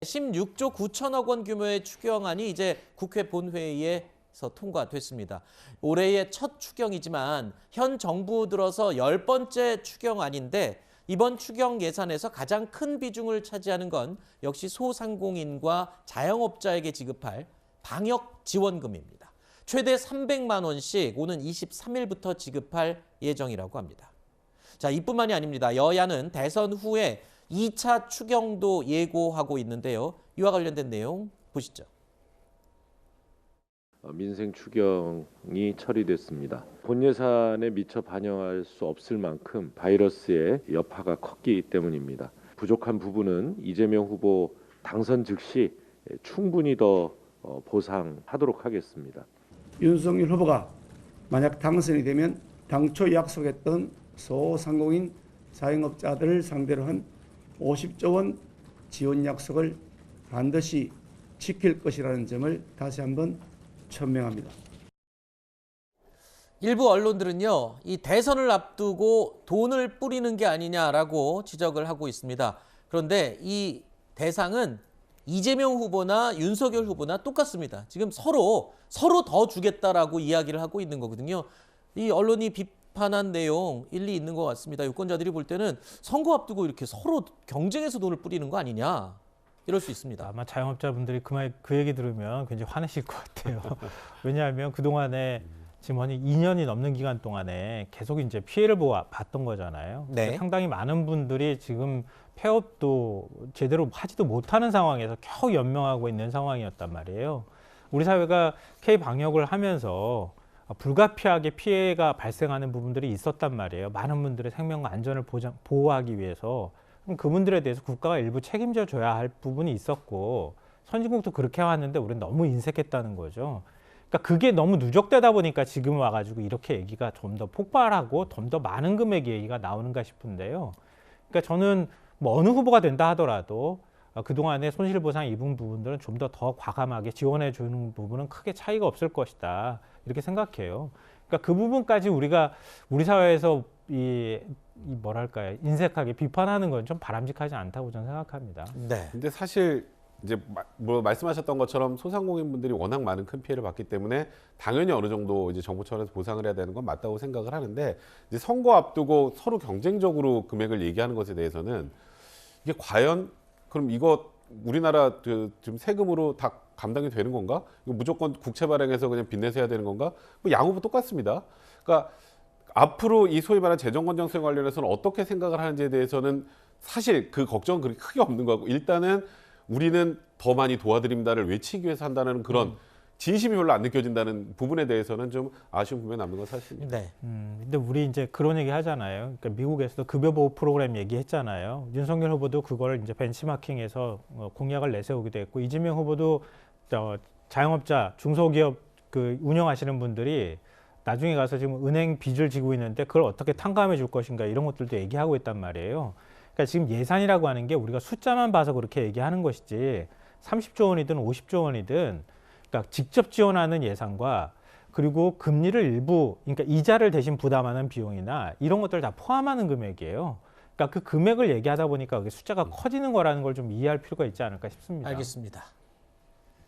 16조 9천억 원 규모의 추경안이 이제 국회 본회의에서 통과됐습니다. 올해의 첫 추경이지만 현 정부 들어서 10번째 추경안인데 이번 추경 예산에서 가장 큰 비중을 차지하는 건 역시 소상공인과 자영업자에게 지급할 방역 지원금입니다. 최대 300만 원씩 오는 23일부터 지급할 예정이라고 합니다. 자, 이뿐만이 아닙니다. 여야는 대선 후에 2차 추경도 예고하고 있는데요. 이와 관련된 내용 보시죠. 민생 추경이 처리됐습니다. 본 예산에 미처 반영할 수 없을 만큼 바이러스의 여파가 컸기 때문입니다. 부족한 부분은 이재명 후보 당선 즉시 충분히 더 보상하도록 하겠습니다. 윤석열 후보가 만약 당선이 되면 당초 약속했던 소상공인 자영업자들을 상대로 한 50조 원 지원 약속을 반드시 지킬 것이라는 점을 다시 한번 천명합니다. 일부 언론들은요, 이 대선을 앞두고 돈을 뿌리는 게 아니냐라고 지적을 하고 있습니다. 그런데 이 대상은 이재명 후보나 윤석열 후보나 똑같습니다. 지금 서로 더 주겠다라고 이야기를 하고 있는 거거든요. 이 언론이 비판한 내용 일리 있는 것 같습니다. 유권자들이 볼 때는 선거 앞두고 이렇게 서로 경쟁해서 돈을 뿌리는 거 아니냐. 이럴 수 있습니다. 아마 자영업자분들이 그 얘기 들으면 굉장히 화내실 것 같아요. 왜냐하면 그동안에 지금 한 2년이 넘는 기간 동안에 계속 이제 피해를 봤던 거잖아요. 네. 상당히 많은 분들이 지금 폐업도 제대로 하지도 못하는 상황에서 겨우 연명하고 있는 상황이었단 말이에요. 우리 사회가 K-방역을 하면서 불가피하게 피해가 발생하는 부분들이 있었단 말이에요. 많은 분들의 생명과 안전을 보호하기 위해서. 그럼 그분들에 대해서 국가가 일부 책임져 줘야 할 부분이 있었고 선진국도 그렇게 해왔는데 우리는 너무 인색했다는 거죠. 그러니까 그게 너무 누적되다 보니까 지금 와가지고 이렇게 얘기가 좀 더 폭발하고 좀 더 많은 금액의 얘기가 나오는가 싶은데요. 그러니까 저는 뭐 어느 후보가 된다 하더라도 그동안에 손실보상 입은 부분들은 좀 더 과감하게 지원해 주는 부분은 크게 차이가 없을 것이다. 이렇게 생각해요. 그러니까 그 부분까지 우리가 우리 사회에서 뭐랄까요, 인색하게 비판하는 건 좀 바람직하지 않다고 저는 생각합니다. 네. 근데 사실 이제 뭐 말씀하셨던 것처럼 소상공인분들이 워낙 많은 큰 피해를 봤기 때문에 당연히 어느 정도 이제 정부 차원에서 보상을 해야 되는 건 맞다고 생각을 하는데 이제 선거 앞두고 서로 경쟁적으로 금액을 얘기하는 것에 대해서는 이게 과연 그럼 이거 우리나라 지금 세금으로 다 감당이 되는 건가? 이거 무조건 국채 발행해서 그냥 빚내서 해야 되는 건가? 뭐 양후보 똑같습니다. 그러니까 앞으로 이 소위 말하는 재정 건전성 관련해서는 어떻게 생각을 하는지에 대해서는 사실 그 걱정은 그렇게 크게 없는 거고 일단은 우리는 더 많이 도와드립니다를 외치기 위해서 한다는 그런 진심이 별로 안 느껴진다는 부분에 대해서는 좀 아쉬운 부분이 남는 건 사실입니다. 네. 근데 우리 이제 그런 얘기 하잖아요. 그러니까 미국에서도 급여 보호 프로그램 얘기했잖아요. 윤석열 후보도 그걸 이제 벤치마킹해서 공약을 내세우기도 했고 이재명 후보도 자영업자, 중소기업 운영하시는 분들이 나중에 가서 지금 은행 빚을 지고 있는데 그걸 어떻게 탕감해 줄 것인가 이런 것들도 얘기하고 있단 말이에요. 그러니까 지금 예산이라고 하는 게 우리가 숫자만 봐서 그렇게 얘기하는 것이지 30조 원이든 50조 원이든 그러니까 직접 지원하는 예산과 그리고 금리를 일부 그러니까 이자를 대신 부담하는 비용이나 이런 것들을 다 포함하는 금액이에요. 그러니까 그 금액을 얘기하다 보니까 숫자가 커지는 거라는 걸 좀 이해할 필요가 있지 않을까 싶습니다. 알겠습니다.